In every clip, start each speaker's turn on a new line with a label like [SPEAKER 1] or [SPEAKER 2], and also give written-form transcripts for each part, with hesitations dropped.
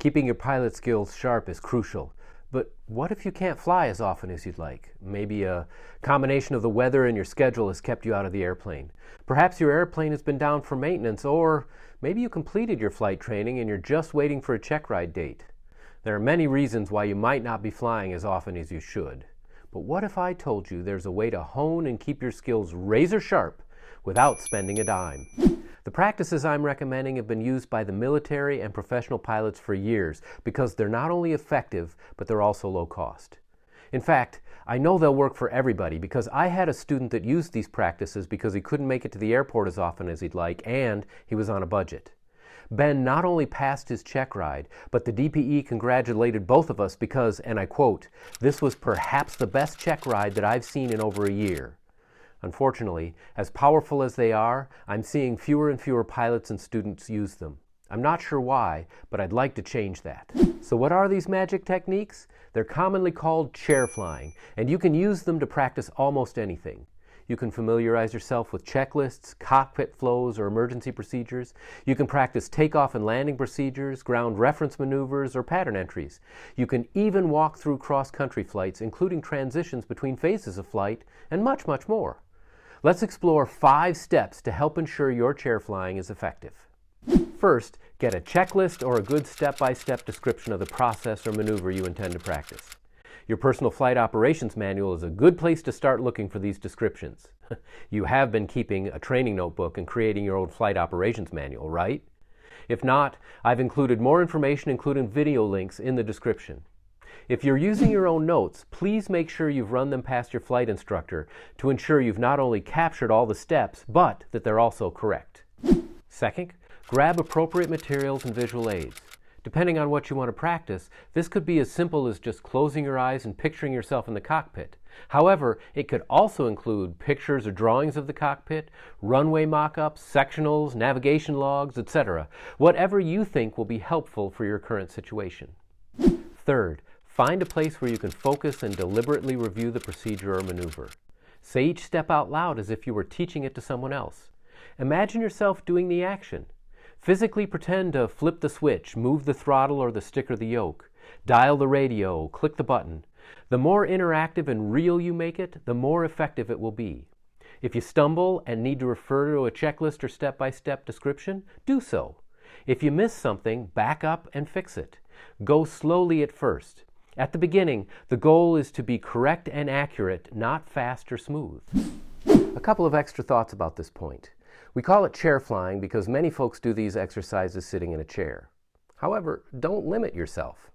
[SPEAKER 1] Keeping your pilot skills sharp is crucial. But what if you can't fly as often as you'd like? Maybe a combination of the weather and your schedule has kept you out of the airplane. Perhaps your airplane has been down for maintenance, or maybe you completed your flight training and you're just waiting for a check ride date. There are many reasons why you might not be flying as often as you should. But what if I told you there's a way to hone and keep your skills razor sharp without spending a dime? The practices I'm recommending have been used by the military and professional pilots for years because they're not only effective, but they're also low cost. In fact, I know they'll work for everybody because I had a student that used these practices because he couldn't make it to the airport as often as he'd like, and he was on a budget. Ben not only passed his check ride, but the DPE congratulated both of us because, and I quote, "This was perhaps the best check ride that I've seen in over a year." Unfortunately, as powerful as they are, I'm seeing fewer and fewer pilots and students use them. I'm not sure why, but I'd like to change that. So what are these magic techniques? They're commonly called chair flying, and you can use them to practice almost anything. You can familiarize yourself with checklists, cockpit flows, or emergency procedures. You can practice takeoff and landing procedures, ground reference maneuvers, or pattern entries. You can even walk through cross-country flights, including transitions between phases of flight, and much, much more. Let's explore 5 steps to help ensure your chair flying is effective. First, get a checklist or a good step-by-step description of the process or maneuver you intend to practice. Your personal flight operations manual is a good place to start looking for these descriptions. You have been keeping a training notebook and creating your own flight operations manual, right? If not, I've included more information, including video links, in the description. If you're using your own notes, please make sure you've run them past your flight instructor to ensure you've not only captured all the steps, but that they're also correct. Second, grab appropriate materials and visual aids. Depending on what you want to practice, this could be as simple as just closing your eyes and picturing yourself in the cockpit. However, it could also include pictures or drawings of the cockpit, runway mock-ups, sectionals, navigation logs, etc. Whatever you think will be helpful for your current situation. Third, find a place where you can focus and deliberately review the procedure or maneuver. Say each step out loud as if you were teaching it to someone else. Imagine yourself doing the action. Physically pretend to flip the switch, move the throttle or the stick or the yoke, dial the radio, click the button. The more interactive and real you make it, the more effective it will be. If you stumble and need to refer to a checklist or step-by-step description, do so. If you miss something, back up and fix it. Go slowly at first. At the beginning, the goal is to be correct and accurate, not fast or smooth. A couple of extra thoughts about this point. We call it chair flying because many folks do these exercises sitting in a chair. However, don't limit yourself.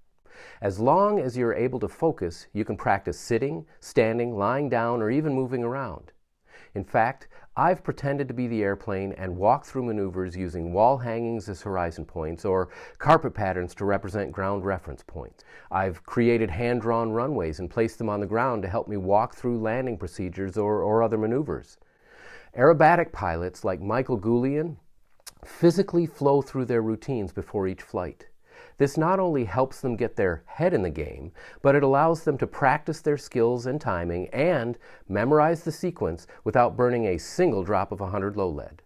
[SPEAKER 1] As long as you're able to focus, you can practice sitting, standing, lying down, or even moving around. In fact, I've pretended to be the airplane and walked through maneuvers using wall hangings as horizon points or carpet patterns to represent ground reference points. I've created hand-drawn runways and placed them on the ground to help me walk through landing procedures or other maneuvers. Aerobatic pilots like Michael Goulian physically flow through their routines before each flight. This not only helps them get their head in the game, but it allows them to practice their skills and timing and memorize the sequence without burning a single drop of 100 low lead.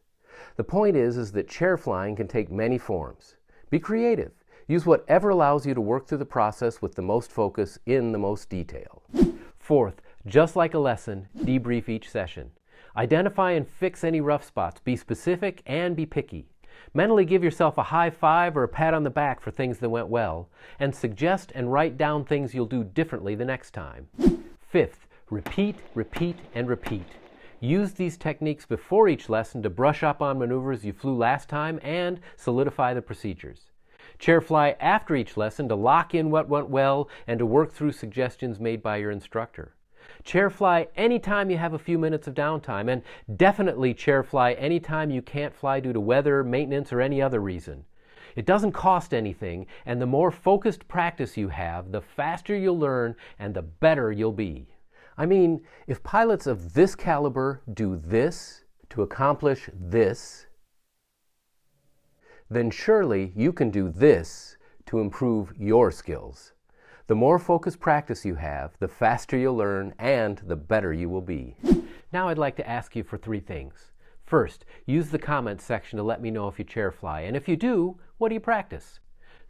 [SPEAKER 1] The point is that chair flying can take many forms. Be creative. Use whatever allows you to work through the process with the most focus in the most detail. Fourth, just like a lesson, debrief each session. Identify and fix any rough spots. Be specific and be picky. Mentally give yourself a high five or a pat on the back for things that went well, and suggest and write down things you'll do differently the next time. Fifth, repeat, repeat, and repeat. Use these techniques before each lesson to brush up on maneuvers you flew last time and solidify the procedures. Chair fly after each lesson to lock in what went well and to work through suggestions made by your instructor. Chair fly anytime you have a few minutes of downtime, and definitely chair fly anytime you can't fly due to weather, maintenance, or any other reason. It doesn't cost anything, and the more focused practice you have, the faster you'll learn and the better you'll be. I mean, if pilots of this caliber do this to accomplish this, then surely you can do this to improve your skills. The more focused practice you have, the faster you'll learn and the better you will be. Now I'd like to ask you for 3 things. First, use the comments section to let me know if you chair fly, and if you do, what do you practice?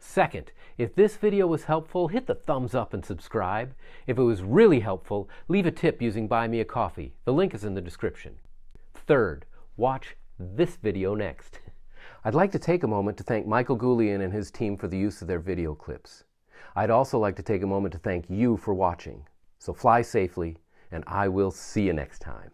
[SPEAKER 1] Second, if this video was helpful, hit the thumbs up and subscribe. If it was really helpful, leave a tip using Buy Me a Coffee. The link is in the description. Third, watch this video next. I'd like to take a moment to thank Michael Goulian and his team for the use of their video clips. I'd also like to take a moment to thank you for watching. So fly safely, and I will see you next time.